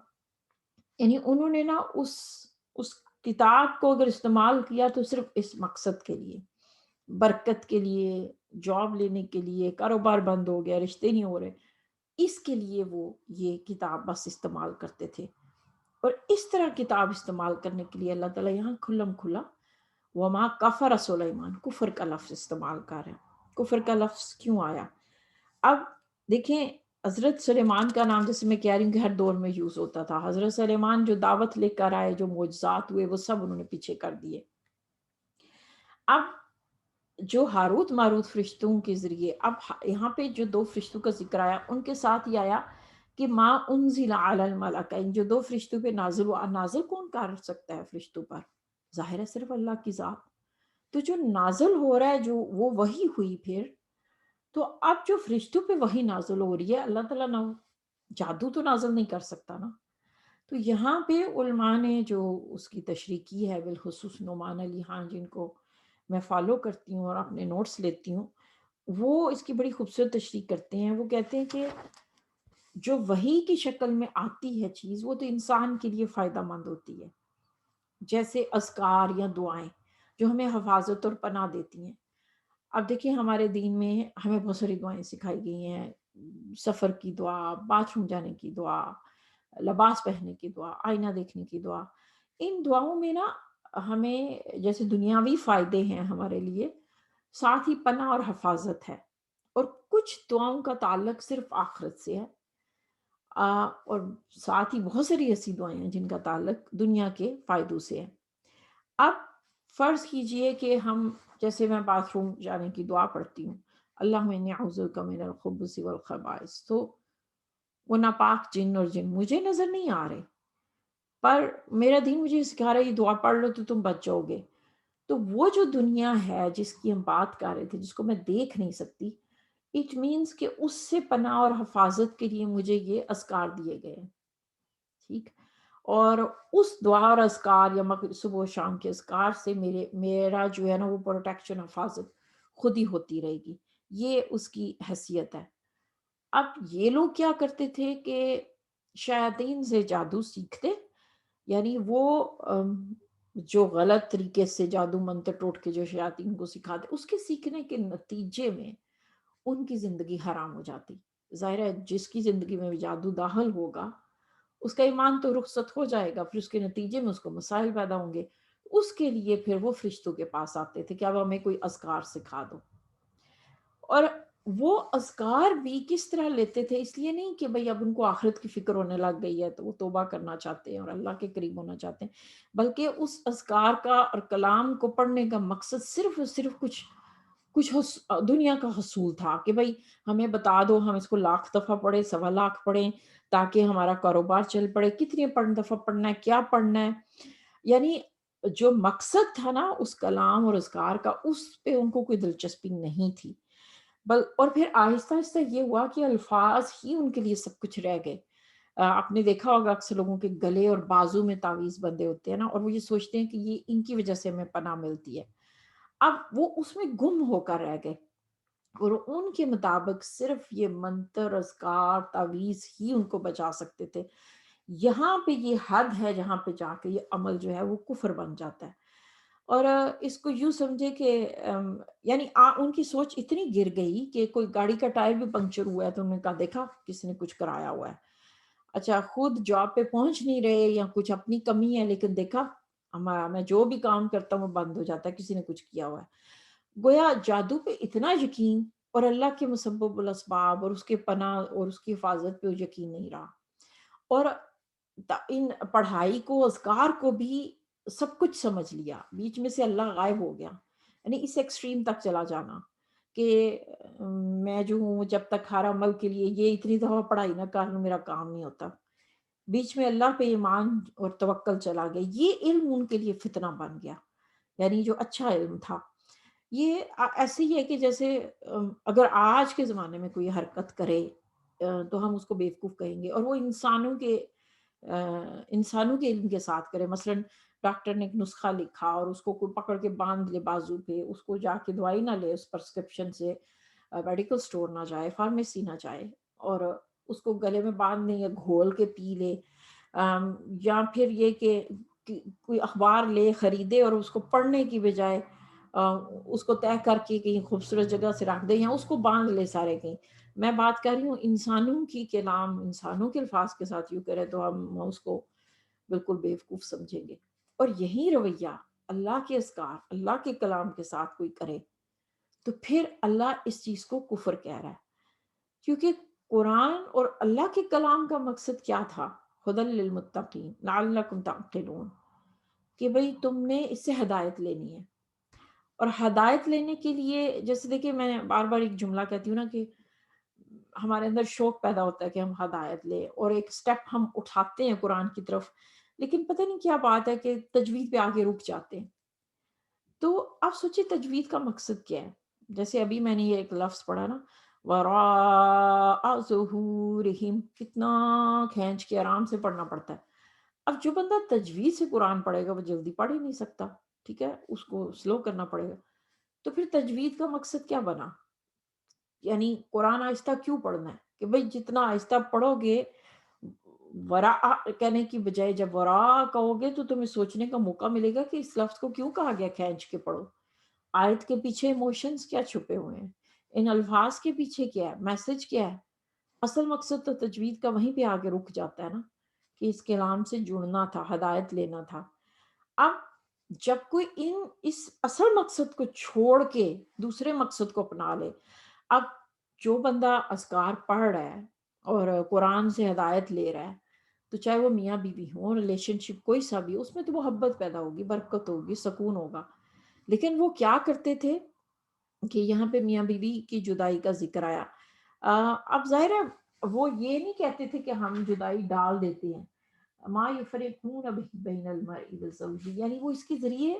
یعنی انہوں نے نا اس کتاب کو اگر استعمال کیا تو صرف اس مقصد کے لیے، برکت کے لیے، جاب لینے کے لیے، کاروبار بند ہو گیا، رشتے نہیں ہو رہے، اس کے لیے وہ یہ کتاب بس استعمال کرتے تھے. اور اس طرح کتاب استعمال کرنے کے لیے اللہ تعالیٰ یہاں کھلم کھلا وما کفر سلیمان، کفر کا لفظ استعمال کر رہے ہیں۔ کفر کا لفظ کیوں آیا؟ اب دیکھیں، حضرت سلیمان کا نام جیسے میں کہہ رہی ہوں کہ ہر دور میں یوز ہوتا تھا۔ حضرت سلیمان جو دعوت لے کر آئے، جو معجزات ہوئے، وہ سب انہوں نے پیچھے کر دیے۔ اب جو ہاروت ماروت فرشتوں کے ذریعے، اب یہاں پہ جو دو فرشتوں کا ذکر آیا، ان کے ساتھ یہ آیا کہ ما انزل علی الملکین، جو دو فرشتوں پہ نازل ہوا۔ نازل کون کر سکتا ہے فرشتوں پر؟ ظاہر ہے صرف اللہ کی ذات۔ تو جو نازل ہو رہا ہے، جو وہ وحی ہوئی پھر، تو اب جو فرشتوں پہ وحی نازل ہو رہی ہے، اللہ تعالیٰ نہ جادو تو نازل نہیں کر سکتا نا۔ تو یہاں پہ علماء نے جو اس کی تشریح کی ہے، بالخصوص نعمان علی خان جن کو میں فالو کرتی ہوں اور اپنے نوٹس لیتی ہوں، وہ اس کی بڑی خوبصورت تشریح کرتے ہیں۔ وہ کہتے ہیں کہ جو وحی کی شکل میں آتی ہے چیز، وہ تو انسان کے لیے فائدہ مند ہوتی ہے، جیسے اذکار یا دعائیں جو ہمیں حفاظت اور پناہ دیتی ہیں۔ اب دیکھیں، ہمارے دین میں ہمیں بہت ساری دعائیں سکھائی گئی ہیں، سفر کی دعا، باتھ روم جانے کی دعا، لباس پہننے کی دعا، آئینہ دیکھنے کی دعا۔ ان دعاؤں میں نا ہمیں جیسے دنیاوی فائدے ہیں ہمارے لیے، ساتھ ہی پناہ اور حفاظت ہے۔ اور کچھ دعاؤں کا تعلق صرف آخرت سے ہے، اور ساتھ ہی بہت ساری ایسی دعائیں ہیں جن کا تعلق دنیا کے فائدوں سے ہے۔ اب فرض کیجئے کہ ہم، جیسے میں باتھ روم جانے کی دعا پڑھتی ہوں، اللہم انی اعوذ بک من الخبث والخبائث، تو وہ ناپاک جن اور جن مجھے نظر نہیں آ رہے، پر میرا دین مجھے سکھا رہا ہے یہ دعا پڑھ لو تو تم بچ جاؤ گے۔ تو وہ جو دنیا ہے جس کی ہم بات کر رہے تھے، جس کو میں دیکھ نہیں سکتی، اٹ مینس کہ اس سے پناہ اور حفاظت کے لیے مجھے یہ اذکار دیے گئے ہیں، ٹھیک؟ اور اس دعا اور اذکار یا مغرب صبح و شام کے اذکار سے میرا جو ہے نا وہ پروٹیکشن، حفاظت خود ہی ہوتی رہے گی۔ یہ اس کی حیثیت ہے۔ اب یہ لوگ کیا کرتے تھے کہ شیاطین سے جادو سیکھتے، یعنی وہ جو غلط طریقے سے جادو منتر ٹوٹ کے جو شیاطین کو سکھاتے، اس کے سیکھنے کے نتیجے میں ان کی زندگی حرام ہو جاتی۔ ظاہر ہے جس کی زندگی میں بھی جادو داخل ہوگا، اس کا ایمان تو رخصت ہو جائے گا، پھر اس کے نتیجے میں اس کو مسائل پیدا ہوں گے۔ اس کے لیے پھر وہ فرشتوں کے پاس آتے تھے کہ اب ہمیں کوئی اذکار سکھا دو۔ اور وہ اذکار بھی کس طرح لیتے تھے؟ اس لیے نہیں کہ بھئی اب ان کو آخرت کی فکر ہونے لگ گئی ہے تو وہ توبہ کرنا چاہتے ہیں اور اللہ کے قریب ہونا چاہتے ہیں، بلکہ اس اذکار کا اور کلام کو پڑھنے کا مقصد صرف اور صرف کچھ دنیا کا حصول تھا کہ بھئی ہمیں بتا دو، ہم اس کو 1,00,000 دفعہ پڑھیں، 1,15,000 پڑھیں تاکہ ہمارا کاروبار چل پڑے، کتنے دفعہ پڑھنا ہے، کیا پڑھنا ہے۔ یعنی جو مقصد تھا نا اس کلام اور اذکار کا، اس پہ ان کو کوئی دلچسپی نہیں تھی۔ اور پھر آہستہ آہستہ یہ ہوا کہ الفاظ ہی ان کے لیے سب کچھ رہ گئے۔ آپ نے دیکھا ہوگا اکثر لوگوں کے گلے اور بازو میں تعویذ بندے ہوتے ہیں نا، اور وہ یہ سوچتے ہیں کہ یہ ان کی وجہ سے ہمیں پناہ ملتی ہے۔ اب وہ اس میں گم ہو کر رہ گئے، اور ان کے مطابق صرف یہ منتر، اذکار، تعویذ ہی ان کو بچا سکتے تھے۔ یہاں پہ یہ حد ہے جہاں پہ جا کے یہ عمل جو ہے وہ کفر بن جاتا ہے۔ اور اس کو یوں سمجھے کہ یعنی ان کی سوچ اتنی گر گئی کہ کوئی گاڑی کا ٹائر بھی پنکچر ہوا ہے تو انہوں نے کہا دیکھا کسی نے کچھ کرایا ہوا ہے۔ اچھا، خود جاب پہ پہنچ نہیں رہے یا کچھ اپنی کمی ہے، لیکن دیکھا ہمارا، میں جو بھی کام کرتا ہوں وہ بند ہو جاتا ہے، کسی نے کچھ کیا ہوا ہے۔ گویا جادو پہ اتنا یقین اور اللہ کے مسبب الاسباب اور اس کے پناہ اور اس کی حفاظت پہ یقین نہیں رہا، اور ان پڑھائی کو، اذکار کو بھی سب کچھ سمجھ لیا، بیچ میں سے اللہ غائب ہو گیا۔ یعنی اس ایکسٹریم تک چلا جانا کہ میں جو ہوں جب تک ہر عمل کے لیے یہ اتنی دفعہ پڑھائی نہ کر لوں میرا کام نہیں ہوتا، بیچ میں اللہ پہ ایمان اور توکل چلا گیا۔ یہ علم ان کے لیے فتنہ بن گیا، یعنی جو اچھا علم تھا۔ یہ ایسے ہی ہے کہ جیسے اگر آج کے زمانے میں کوئی حرکت کرے تو ہم اس کو بیوقوف کہیں گے، اور وہ انسانوں کے علم کے ساتھ کرے۔ مثلا ڈاکٹر نے ایک نسخہ لکھا اور اس کو کوئی پکڑ کے باندھ لے بازو پہ، اس کو جا کے دوائی نہ لے اس پرسکرپشن سے، میڈیکل سٹور نہ جائے، فارمیسی نہ جائے، اور اس کو گلے میں باندھ لے یا گھول کے پی لے، یا پھر یہ کہ کوئی اخبار لے خریدے اور اس کو پڑھنے کی بجائے اس کو طے کر کے کہیں خوبصورت جگہ سے رکھ دے یا اس کو باندھ لے سارے کہیں۔ میں بات کر رہی ہوں انسانوں کی کلام، انسانوں کے الفاظ کے ساتھ یوں کرے تو ہم اس کو بالکل بیوقوف سمجھیں گے. اور یہی رویہ اللہ کے اذکار، اللہ کے کلام کے ساتھ کوئی کرے تو پھر اللہ اس چیز کو کفر کہہ رہا ہے. کیونکہ قرآن اور اللہ کے کلام کا مقصد کیا تھا؟ ہدی للمتقین لعلکم تعقلون، کہ بھئی تم نے اس سے ہدایت لینی ہے. اور ہدایت لینے کے لیے جیسے دیکھیں میں بار بار ایک جملہ کہتی ہوں نا کہ ہمارے اندر شوق پیدا ہوتا ہے کہ ہم ہدایت لیں اور ایک سٹیپ ہم اٹھاتے ہیں قرآن کی طرف، لیکن پتہ نہیں کیا بات ہے کہ تجوید پہ آگے رک جاتے ہیں. تو آپ سوچیں تجوید کا مقصد کیا ہے؟ جیسے ابھی میں نے یہ ایک لفظ پڑھا نا، وراء ظہورہم، کتنا کھینچ کے آرام سے پڑھنا پڑتا ہے. اب جو بندہ تجوید سے قرآن پڑھے گا وہ جلدی پڑھ ہی نہیں سکتا، ٹھیک ہے، اس کو سلو کرنا پڑے گا. تو پھر تجوید کا مقصد کیا بنا؟ یعنی قرآن آہستہ کیوں پڑھنا ہے؟ کہ بھئی جتنا آہستہ پڑھو گے، وراء کہنے کی بجائے جب وراء کہو گے تو تمہیں سوچنے کا موقع ملے گا کہ اس لفظ کو کیوں کہا گیا کھینچ کے پڑھو. آیت کے پیچھے ایموشنز کیا چھپے ہوئے ہیں، ان الفاظ کے پیچھے کیا ہے، میسج کیا ہے. اصل مقصد تو تجوید کا وہیں پہ آگے رک جاتا ہے نا، کہ اس کلام سے جڑنا تھا، ہدایت لینا تھا. اب جب کوئی اس اصل مقصد کو چھوڑ کے دوسرے مقصد کو اپنا لے، اب جو بندہ اذکار پڑھ رہا ہے اور قرآن سے ہدایت لے رہا ہے، تو چاہے وہ میاں بیوی ہوں، ریلیشن شپ کوئی سا بھی، اس میں تو محبت پیدا ہوگی، برکت ہوگی، سکون ہوگا. لیکن وہ کیا کرتے تھے کہ یہاں پہ میاں بیوی کی جدائی کا ذکر آیا. اب ظاہر ہے وہ یہ نہیں کہتے تھے کہ ہم جدائی ڈال دیتے ہیں، ما یفرقون بین المرء وزوجہ، یعنی وہ اس کے ذریعے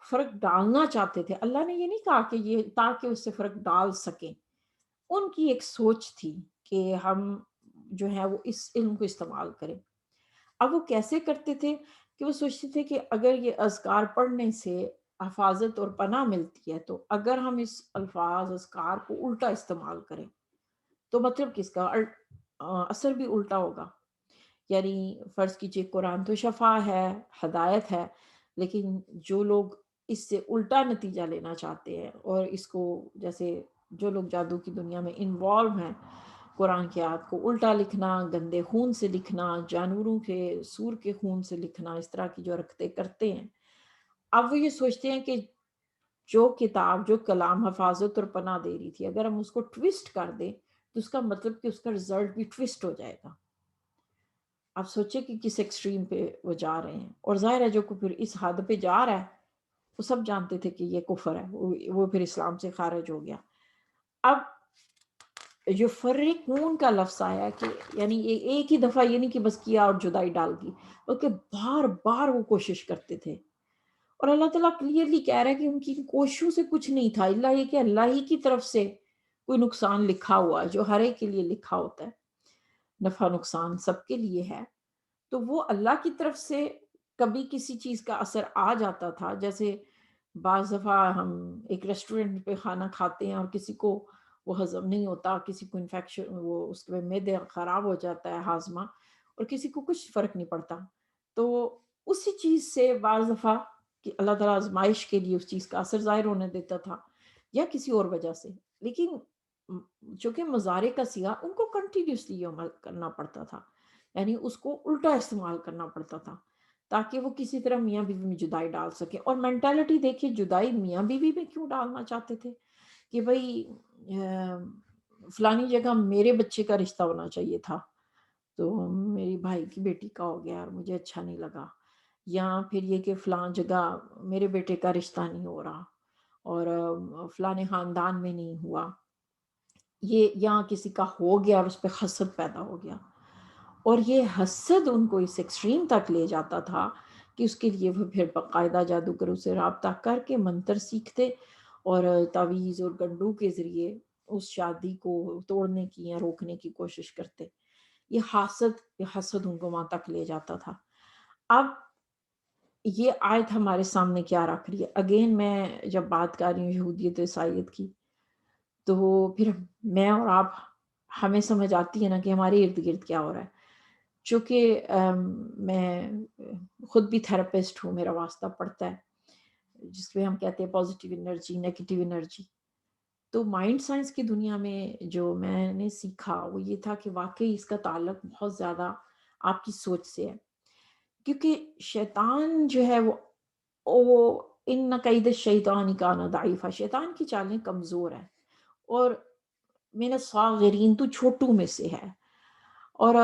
فرق ڈالنا چاہتے تھے. اللہ نے یہ نہیں کہا کہ یہ تاکہ اس سے فرق ڈال سکیں. ان کی ایک سوچ تھی کہ ہم جو ہے وہ اس علم کو استعمال کریں. اب وہ کیسے کرتے تھے کہ وہ سوچتے تھے کہ اگر یہ اذکار پڑھنے سے حفاظت اور پناہ ملتی ہے، تو اگر ہم اس الفاظ اذکار کو الٹا استعمال کریں تو مطلب کس کا اثر بھی الٹا ہوگا. یعنی فرض کیجئے قرآن تو شفا ہے، ہدایت ہے، لیکن جو لوگ اس سے الٹا نتیجہ لینا چاہتے ہیں اور اس کو جیسے جو لوگ جادو کی دنیا میں انوالو ہیں، قرآن کی آیات کو الٹا لکھنا، گندے خون سے لکھنا، جانوروں کے سور کے خون سے لکھنا، اس طرح کی جو حرکتیں کرتے ہیں، اب وہ یہ سوچتے ہیں کہ جو کتاب جو کلام حفاظت اور پناہ دے رہی تھی، اگر ہم اس کو ٹویسٹ کر دیں تو اس کا مطلب کہ اس کا رزلٹ بھی ٹویسٹ ہو جائے گا. آپ سوچیں کہ کس ایکسٹریم پہ وہ جا رہے ہیں. اور ظاہر ہے جو پھر اس حد پہ جا رہا ہے وہ سب جانتے تھے کہ یہ کفر ہے، وہ پھر اسلام سے خارج ہو گیا. اب جو فرقون کا لفظ آیا کہ یعنی ایک ہی دفعہ یہ نہیں کہ بس کیا اور جدائی ڈال دی، بلکہ بار بار وہ کوشش کرتے تھے. اور اللہ تعالیٰ کلیئرلی کہہ رہا ہے کہ ان کی کوششوں سے کچھ نہیں تھا، اللہ یہ کہ اللہ ہی کی طرف سے کوئی نقصان لکھا ہوا ہے جو ہر ایک کے لیے لکھا ہوتا ہے، نفع نقصان سب کے لیے ہے. تو وہ اللہ کی طرف سے کبھی کسی چیز کا اثر آ جاتا تھا. جیسے بعض دفعہ ہم ایک ریسٹورینٹ پہ کھانا کھاتے ہیں اور کسی کو وہ ہضم نہیں ہوتا، کسی کو انفیکشن، وہ اس کے معدے خراب ہو جاتا ہے، ہاضمہ، اور کسی کو کچھ فرق نہیں پڑتا. تو اسی چیز سے بعض دفعہ کہ اللہ تعالیٰ آزمائش کے لیے اس چیز کا اثر ظاہر ہونے دیتا تھا یا کسی اور وجہ سے. لیکن چونکہ مضارع کا سیغہ ان کو کنٹینیوسلی عمل کرنا پڑتا تھا، یعنی اس کو الٹا استعمال کرنا پڑتا تھا تاکہ وہ کسی طرح میاں بیوی میں جدائی ڈال سکے. اور مینٹالٹی دیکھیے، جدائی میاں بیوی میں کیوں ڈالنا چاہتے تھے کہ بھئی فلانی جگہ میرے بچے کا رشتہ ہونا چاہیے تھا تو میری بھائی کی بیٹی کا ہو گیا اور مجھے اچھا نہیں لگا، یا پھر یہ کہ فلاں جگہ میرے بیٹے کا رشتہ نہیں ہو رہا اور فلانے خاندان میں نہیں ہوا، یہ یہاں کسی کا ہو گیا اور اس پہ حسد پیدا ہو گیا. اور یہ حسد ان کو اس ایکسٹریم تک لے جاتا تھا کہ اس کے لیے وہ پھر باقاعدہ جادوگروں سے رابطہ کر کے منتر سیکھتے اور تعویذ اور گنڈو کے ذریعے اس شادی کو توڑنے کی یا روکنے کی کوشش کرتے. یہ حسد ان کو وہاں تک لے جاتا تھا. اب یہ آیت ہمارے سامنے کیا رکھ رہی ہے؟ اگین میں جب بات کر رہی ہوں یہودیت و عیسائیت کی، تو پھر میں اور آپ ہمیں سمجھ آتی ہے نا کہ ہمارے ارد گرد کیا ہو رہا ہے. چونکہ میں خود بھی تھراپسٹ ہوں، میرا واسطہ پڑتا ہے جس میں ہم کہتے ہیں پازیٹیو انرجی، نیگیٹیو انرجی. تو مائنڈ سائنس کی دنیا میں جو میں نے سیکھا وہ یہ تھا کہ واقعی اس کا تعلق بہت زیادہ آپ کی سوچ سے ہے. کیونکہ شیطان جو ہے وہ ان قید الشیطان کان ضعیفا، شیطان کی چالیں کمزور ہیں، اور من الصاغرین، تو چھوٹوں میں سے ہے. اور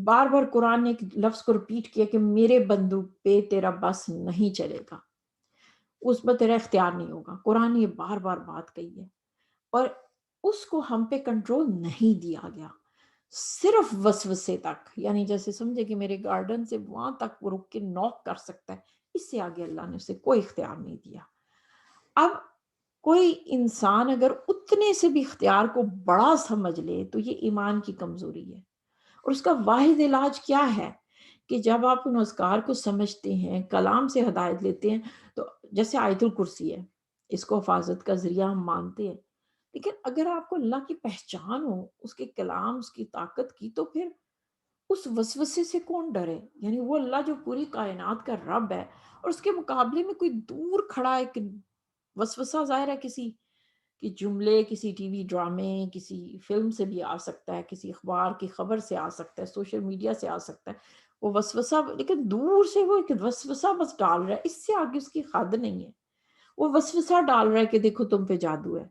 بار بار قرآن نے ایک لفظ کو ریپیٹ کیا کہ میرے بندوں پہ تیرا بس نہیں چلے گا، اس پر تیرا اختیار نہیں ہوگا. قرآن نے یہ بار بار بات کہی ہے، اور اس کو ہم پہ کنٹرول نہیں دیا گیا، صرف وسوسے تک. یعنی جیسے سمجھے کہ میرے گارڈن سے وہاں تک وہ رک کے نوک کر سکتا ہے، اس سے آگے اللہ نے اسے کوئی اختیار نہیں دیا. اب کوئی انسان اگر اتنے سے بھی اختیار کو بڑا سمجھ لے تو یہ ایمان کی کمزوری ہے. اور اس کا واحد علاج کیا ہے کہ جب آپ ان اذکار کو سمجھتے ہیں، کلام سے ہدایت لیتے ہیں، تو جیسے آیت الکرسی ہے، اس کو حفاظت کا ذریعہ ہم مانتے ہیں، لیکن اگر آپ کو اللہ کی پہچان ہو، اس کے کلام، اس کی طاقت کی، تو پھر اس وسوسے سے کون ڈرے؟ یعنی وہ اللہ جو پوری کائنات کا رب ہے، اور اس کے مقابلے میں کوئی دور کھڑا ایک وسوسہ ظاہر ہے کسی کہ جملے، کسی ٹی وی ڈرامے، کسی فلم سے بھی آ سکتا ہے، کسی اخبار کی خبر سے آ سکتا ہے، سوشل میڈیا سے آ سکتا ہے وہ وسوسہ، لیکن دور سے وہ ایک وسوسہ بس ڈال رہا ہے، اس سے آگے اس کی حد نہیں ہے. وہ وسوسہ ڈال رہا ہے کہ دیکھو تم پہ جادو ہے،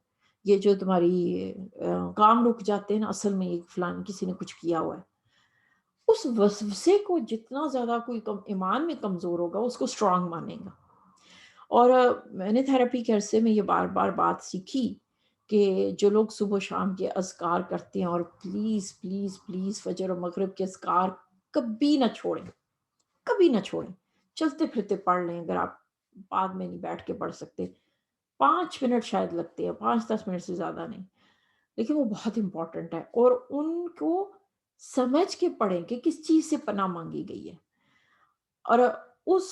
یہ جو تمہاری کام رک جاتے ہیں نا، اصل میں ایک فلان کسی نے کچھ کیا ہوا ہے. اس وسوسے کو جتنا زیادہ کوئی ایمان میں کمزور ہوگا اس کو اسٹرانگ مانے گا. اور میں نے تھراپی کے عرصے میں یہ بار بار بات سیکھی کہ جو لوگ صبح و شام کے اذکار کرتے ہیں، اور پلیز پلیز پلیز فجر و مغرب کے اذکار کبھی نہ چھوڑیں، کبھی نہ چھوڑیں. چلتے پھرتے پڑھ لیں، اگر آپ بعد میں نہیں بیٹھ کے پڑھ سکتے، 5 منٹ شاید لگتے ہیں، 5-10 منٹ سے زیادہ نہیں، لیکن وہ بہت امپورٹنٹ ہے. اور ان کو سمجھ کے پڑھیں کہ کس چیز سے پناہ مانگی گئی ہے. اور اس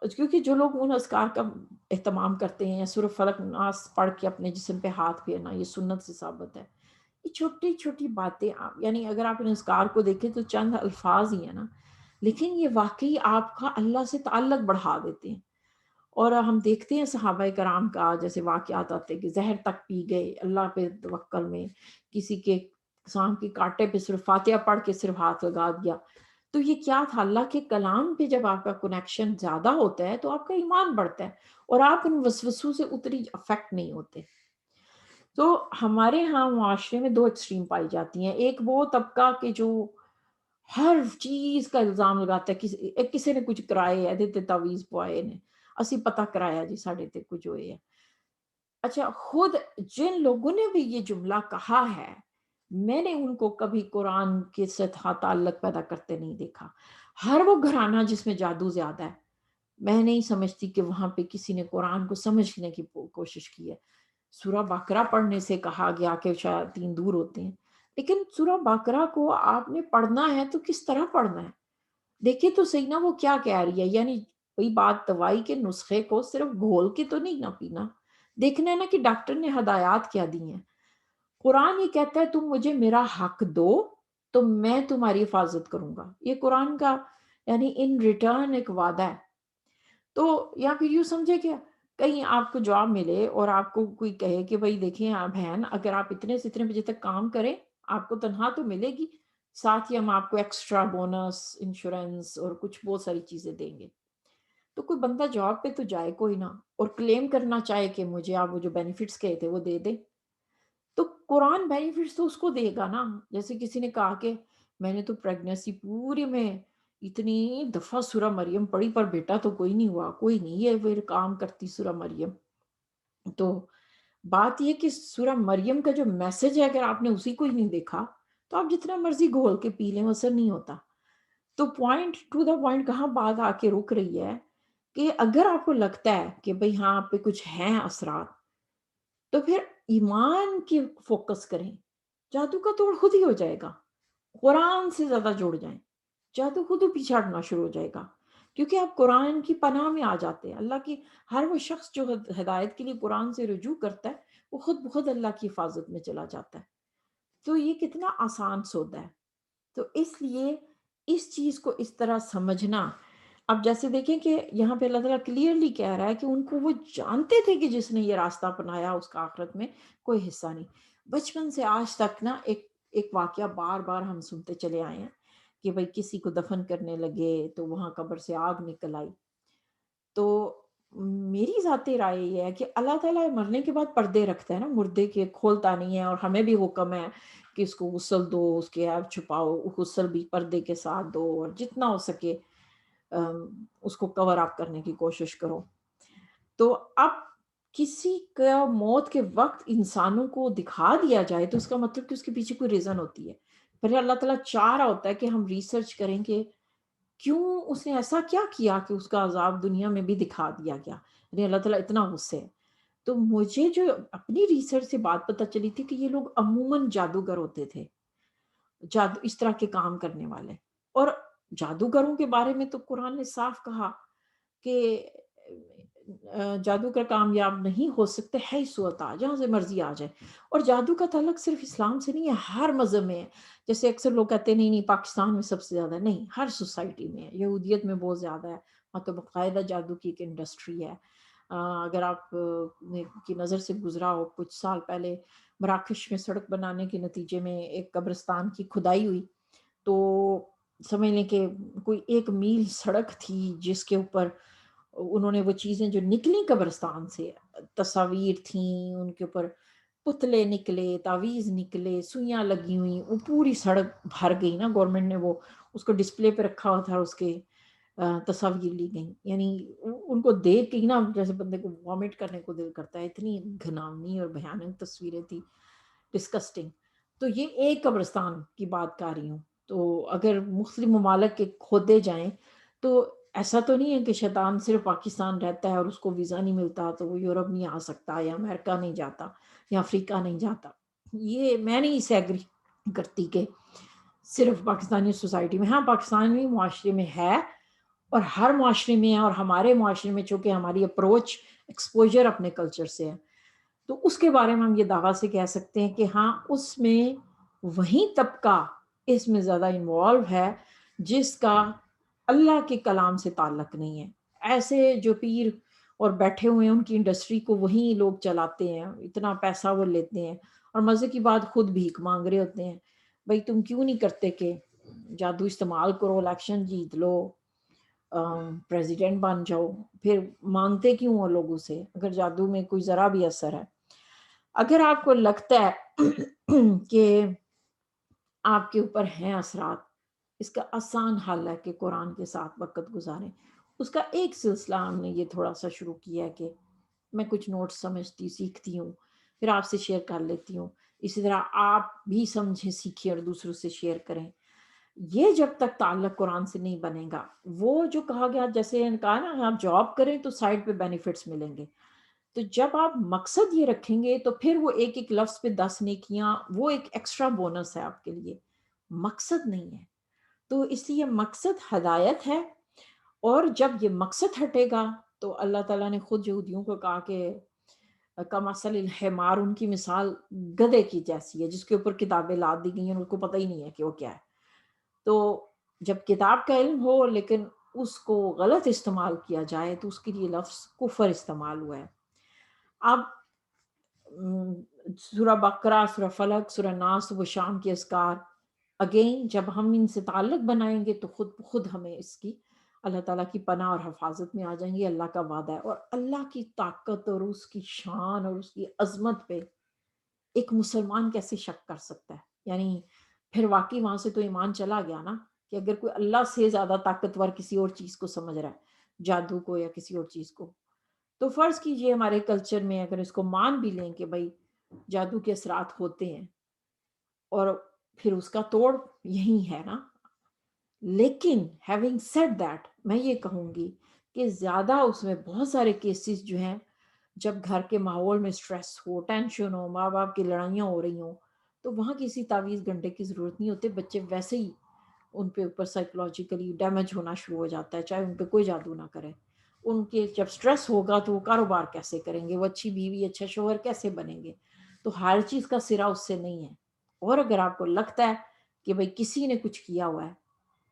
کیونکہ جو لوگ ان اذکار کا اہتمام کرتے ہیں، یا سورہ فلق ناس پڑھ کے اپنے جسم پہ ہاتھ پھیرنا، یہ سنت سے ثابت ہے. یہ چھوٹی چھوٹی باتیں یعنی اگر آپ ان اذکار کو دیکھیں تو چند الفاظ ہی ہیں نا، لیکن یہ واقعی آپ کا اللہ سے تعلق بڑھا دیتے ہیں. اور ہم دیکھتے ہیں صحابہ کرام کا جیسے واقعات آتے کہ زہر تک پی گئے اللہ پہ توکل میں، کسی کے سانپ کے کانٹے پہ صرف فاتحہ پڑھ کے صرف ہاتھ لگا دیا. تو یہ کیا تھا؟ اللہ کے کلام پہ جب آپ کا کنیکشن زیادہ ہوتا ہے تو آپ کا ایمان بڑھتا ہے، اور آپ ان وسوسوں سے اتنی افیکٹ نہیں ہوتے. تو ہمارے ہاں معاشرے میں 2 ایکسٹریم پائی جاتی ہیں. ایک وہ طبقہ کہ جو ہر چیز کا الزام لگاتا ہے، کسی نے کچھ کرائے ہے تعویذ پوائے نے اسی پتہ کرایا جی ساڑے تے کچھ ہوئے ہے. اچھا، خود جن لوگوں نے بھی یہ جملہ کہا ہے، میں نے ان کو کبھی قرآن کے ساتھ تعلق پیدا کرتے نہیں دیکھا. ہر وہ گھرانہ جس میں جادو زیادہ ہے، میں نہیں سمجھتی کہ وہاں پہ کسی نے قرآن کو سمجھنے کی کوشش کی ہے. سورہ بقرہ پڑھنے سے کہا گیا کہ شیاطین دور ہوتے ہیں، لیکن سورہ بقرہ کو آپ نے پڑھنا ہے تو کس طرح پڑھنا ہے؟ دیکھیں تو صحیح نا وہ کیا کہہ رہی ہے. یعنی وہی بات، دوائی کے نسخے کو صرف گھول کے تو نہیں نہ پینا، دیکھنا ہے نا کہ ڈاکٹر نے ہدایات کیا دی ہیں. قرآن یہ کہتا ہے تم مجھے میرا حق دو تو میں تمہاری حفاظت کروں گا. یہ قرآن کا یعنی ان ریٹرن ایک وعدہ ہے. تو یا پھر یوں سمجھے کہ کہیں آپ کو جاب ملے اور آپ کو کوئی کہے کہ بھائی دیکھیں آپ بہن، اگر آپ اتنے سے اتنے بجے تک کام کریں آپ کو تنخواہ تو ملے گی، ساتھ ہی ہم آپ کو ایکسٹرا بونس، انشورنس اور کچھ بہت ساری چیزیں دیں گے. تو کوئی بندہ جاب پہ تو جائے کوئی نہ، اور کلیم کرنا چاہے کہ مجھے آپ وہ جو بینیفٹس کہے تھے وہ دے دیں. تو قرآن بینیفٹس تو اس کو دے گا نا. جیسے کسی نے کہا کہ میں نے تو پریگنیسی پوری میں اتنی دفعہ سورہ مریم پڑھی پر بیٹا تو کوئی نہیں ہوا، کوئی نہیں ہے پھر کام کرتی سورہ مریم. تو بات یہ کہ سورہ مریم کا جو میسج ہے اگر آپ نے اسی کو ہی نہیں دیکھا تو آپ جتنا مرضی گھول کے پی لیں اثر نہیں ہوتا. تو پوائنٹ ٹو دا پوائنٹ کہاں بات آ کے رک رہی ہے کہ اگر آپ کو لگتا ہے کہ بھئی ہاں آپ پہ کچھ ہیں اثرات، تو پھر ایمان کی فوکس کریں، جادو کا توڑ خود ہی ہو جائے گا. قرآن سے زیادہ جڑ جائیں، جادو خود ہی پیچھے ہٹنا شروع ہو جائے گا، کیونکہ آپ قرآن کی پناہ میں آ جاتے ہیں. اللہ کی ہر وہ شخص جو ہدایت کے لیے قرآن سے رجوع کرتا ہے وہ خود بخود اللہ کی حفاظت میں چلا جاتا ہے. تو یہ کتنا آسان سودا ہے. تو اس لیے اس چیز کو اس طرح سمجھنا. اب جیسے دیکھیں کہ یہاں پہ اللہ تعالیٰ کلیئرلی کہہ رہا ہے کہ ان کو وہ جانتے تھے کہ جس نے یہ راستہ اپنایا اس کا آخرت میں کوئی حصہ نہیں. بچپن سے آج تک نا ایک واقعہ بار بار ہم سنتے چلے آئے ہیں کہ بھائی کسی کو دفن کرنے لگے تو وہاں قبر سے آگ نکل آئی. تو میری ذاتی رائے یہ ہے کہ اللہ تعالیٰ مرنے کے بعد پردے رکھتا ہے نا، مردے کے کھولتا نہیں ہے، اور ہمیں بھی حکم ہے کہ اس کو غسل دو، اس کے عیب چھپاؤ، غسل بھی پردے کے ساتھ دو، اور جتنا ہو سکے اس کو کور اپ کرنے کی کوشش کرو. تو اب کسی کا موت کے وقت انسانوں کو دکھا دیا جائے تو اس کا مطلب کہ اس کے پیچھے کوئی ریزن ہوتی ہے. پھر اللہ تعالیٰ چاہ رہا ہوتا ہے کہ ہم ریسرچ کریں کہ کیوں اس نے ایسا کیا کیا کہ اس کا عذاب دنیا میں بھی دکھا دیا گیا. یعنی اللہ تعالیٰ اتنا غصے ہے. تو مجھے جو اپنی ریسرچ سے بات پتہ چلی تھی کہ یہ لوگ عموماً جادوگر ہوتے تھے، جادو اس طرح کے کام کرنے والے. اور جادوگروں کے بارے میں تو قرآن نے صاف کہا کہ جادو کا کامیاب نہیں ہو سکتے ہے سوتا جہاں سے مرضی آ جائے. اور جادو کا تعلق صرف اسلام سے نہیں ہے، ہر مذہب میں ہے. جیسے اکثر لوگ کہتے ہیں نہیں پاکستان میں سب سے زیادہ، نہیں، ہر سوسائٹی میں ہے. یہودیت میں بہت زیادہ ہے، وہاں تو باقاعدہ جادو کی ایک انڈسٹری ہے. اگر آپ کی نظر سے گزرا ہو کچھ سال پہلے مراکش میں سڑک بنانے کے نتیجے میں ایک قبرستان کی کھدائی ہوئی، تو سمجھ لیں کہ کوئی 1 میل سڑک تھی جس کے اوپر انہوں نے وہ چیزیں جو نکلی قبرستان سے، تصاویر تھیں ان کے اوپر، پتلے نکلے، تعویذ نکلے، سوئیاں لگی ہوئی، وہ پوری سڑک بھر گئی نا. گورنمنٹ نے وہ اس کو ڈسپلے پہ رکھا ہوا تھا، اس کے تصاویر لی گئی. یعنی ان کو دیکھ کے نا جیسے بندے کو وامٹ کرنے کو دل کرتا ہے، اتنی گھناؤنی اور بھیانک تصویریں تھی، ڈسکسٹنگ. تو یہ ایک قبرستان کی بات کر رہی ہوں. تو اگر مختلف ممالک کے کھودے جائیں تو ایسا تو نہیں ہے کہ شیطان صرف پاکستان رہتا ہے اور اس کو ویزا نہیں ملتا تو وہ یورپ نہیں آ سکتا، یا امریکہ نہیں جاتا، یا افریقہ نہیں جاتا. یہ میں نہیں اسے ایگری کرتی کہ صرف پاکستانی سوسائٹی میں. ہاں پاکستانی معاشرے میں ہے، اور ہر معاشرے میں ہے، اور ہمارے معاشرے میں چونکہ ہماری اپروچ ایکسپوجر اپنے کلچر سے ہے تو اس کے بارے میں ہم یہ دعویٰ سے کہہ سکتے ہیں کہ ہاں اس میں وہی طبقہ اس میں زیادہ انوالو ہے جس کا اللہ کے کلام سے تعلق نہیں ہے. ایسے جو پیر اور بیٹھے ہوئے ہیں ان کی انڈسٹری کو وہی لوگ چلاتے ہیں، اتنا پیسہ وہ لیتے ہیں، اور مزے کی بات خود بھیک مانگ رہے ہوتے ہیں. بھائی تم کیوں نہیں کرتے کہ جادو استعمال کرو، الیکشن جیت لو، پریزیڈنٹ بن جاؤ، پھر مانگتے کیوں ہو لوگوں سے اگر جادو میں کوئی ذرا بھی اثر ہے. اگر آپ کو لگتا ہے کہ آپ کے اوپر ہیں اثرات، اس کا آسان حل ہے کہ قرآن کے ساتھ وقت گزاریں. اس کا ایک سلسلہ ہم نے یہ تھوڑا سا شروع کیا ہے کہ میں کچھ نوٹس سمجھتی سیکھتی ہوں، پھر آپ سے شیئر کر لیتی ہوں. اسی طرح آپ بھی سمجھیں، سیکھیں اور دوسروں سے شیئر کریں. یہ جب تک تعلق قرآن سے نہیں بنے گا، وہ جو کہا گیا، جیسے کہا نا آپ جاب کریں تو سائڈ پہ بینیفٹس ملیں گے، تو جب آپ مقصد یہ رکھیں گے تو پھر وہ ایک ایک لفظ پہ 10 نیکیاں، وہ ایک ایکسٹرا بونس ہے آپ کے لیے، مقصد نہیں ہے. تو اس لیے مقصد ہدایت ہے، اور جب یہ مقصد ہٹے گا تو اللہ تعالیٰ نے خود یہودیوں کو کہا کہ کمثل الحمار، ان کی مثال گدھے کی جیسی ہے جس کے اوپر کتابیں لاد دی گئی ہیں، ان کو پتہ ہی نہیں ہے کہ وہ کیا ہے. تو جب کتاب کا علم ہو لیکن اس کو غلط استعمال کیا جائے تو اس کے لیے لفظ کفر استعمال ہوا ہے. اب سورہ بقرہ، سورہ فلق، سورہ ناس، وہ شام کے اذکار، اگین جب ہم ان سے تعلق بنائیں گے تو خود ہمیں اس کی اللہ تعالیٰ کی پناہ اور حفاظت میں آ جائیں گے. اللہ کا وعدہ ہے، اور اللہ کی طاقت اور اس کی شان اور اس کی عظمت پہ ایک مسلمان کیسے شک کر سکتا ہے. یعنی پھر واقعی وہاں سے تو ایمان چلا گیا نا، کہ اگر کوئی اللہ سے زیادہ طاقتور کسی اور چیز کو سمجھ رہا ہے، جادو کو یا کسی اور چیز کو، تو فرض کیجئے ہمارے کلچر میں اگر اس کو مان بھی لیں کہ بھائی جادو کے اثرات ہوتے ہیں، اور پھر اس کا توڑ یہی ہے نا. لیکن having said that میں یہ کہوں گی کہ زیادہ اس میں بہت سارے کیسز جو ہیں جب گھر کے ماحول میں سٹریس ہو، ٹینشن ہو، ماں باپ کی لڑائیاں ہو رہی ہوں، تو وہاں کسی تعویذ گھنٹے کی ضرورت نہیں ہوتے. بچے ویسے ہی ان پہ اوپر سائیکولوجیکلی ڈیمیج ہونا شروع ہو جاتا ہے، چاہے ان پہ کوئی جادو نہ کرے. ان کے جب سٹریس ہوگا تو وہ کاروبار کیسے کریں گے، وہ اچھی بیوی اچھا شوہر کیسے بنیں گے. تو ہر چیز کا سرا اس سے نہیں ہے. اور اگر آپ کو لگتا ہے کہ بھئی کسی نے کچھ کیا ہوا ہے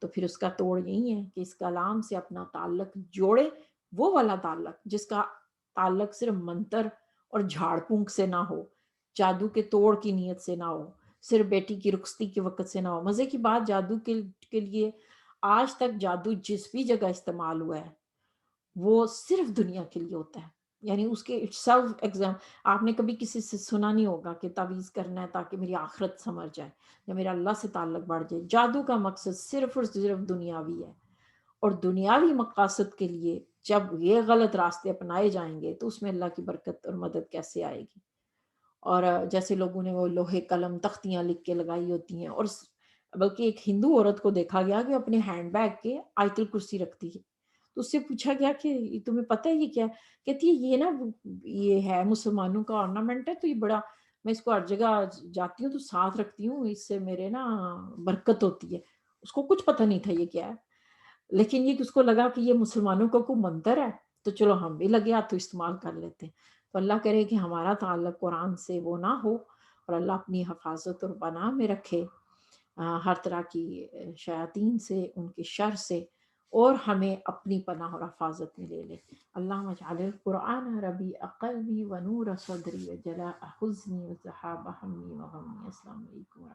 تو پھر اس کا توڑ یہی ہے کہ اس کلام سے اپنا تعلق جوڑے، وہ والا تعلق جس کا تعلق صرف منتر اور جھاڑ پھونک سے نہ ہو، جادو کے توڑ کی نیت سے نہ ہو، صرف بیٹی کی رخصتی کے وقت سے نہ ہو۔ مزے کی بات، جادو کے لیے آج تک جادو جس بھی جگہ استعمال ہوا ہے وہ صرف دنیا کے لیے ہوتا ہے، یعنی اس کے سیلف ایگزام۔ آپ نے کبھی کسی سے سنا نہیں ہوگا کہ تعویذ کرنا ہے تاکہ میری آخرت سمر جائے یا میرا اللہ سے تعلق بڑھ جائے۔ جادو کا مقصد صرف اور صرف دنیاوی ہے، اور دنیاوی مقاصد کے لیے جب یہ غلط راستے اپنائے جائیں گے تو اس میں اللہ کی برکت اور مدد کیسے آئے گی؟ اور جیسے لوگوں نے وہ لوہے قلم تختیاں لکھ کے لگائی ہوتی ہیں، اور بلکہ ایک ہندو عورت کو دیکھا گیا کہ اپنے ہینڈ بیگ کے آیت الکرسی رکھتی ہے، تو اس سے پوچھا گیا کہ تمہیں پتہ ہے یہ کیا ہے؟ کہتی ہے یہ نا یہ ہے مسلمانوں کا ornament ہے، تو یہ بڑا، میں اس کو ہر جگہ جاتی ہوں تو ساتھ رکھتی ہوں، اس سے میرے نا برکت ہوتی ہے۔ اس کو کچھ پتہ نہیں تھا یہ کیا ہے، لیکن یہ کہ اس کو لگا کہ یہ مسلمانوں کا کوئی منتر ہے، تو چلو ہم بھی لگے ہاتھ تو استعمال کر لیتے ہیں۔ تو اللہ کرے کہ ہمارا تعلق قرآن سے وہ نہ ہو، اور اللہ اپنی حفاظت اور پناہ میں رکھے ہر طرح کی شیاطین سے، ان کے شر سے، اور ہمیں اپنی پناہ اور حفاظت میں لے لے۔ اللہم اجعل القرآن ربیع قلبی ونور صدری وجلاء حزنی وذہاب ہمی وغمی۔ السلام علیکم۔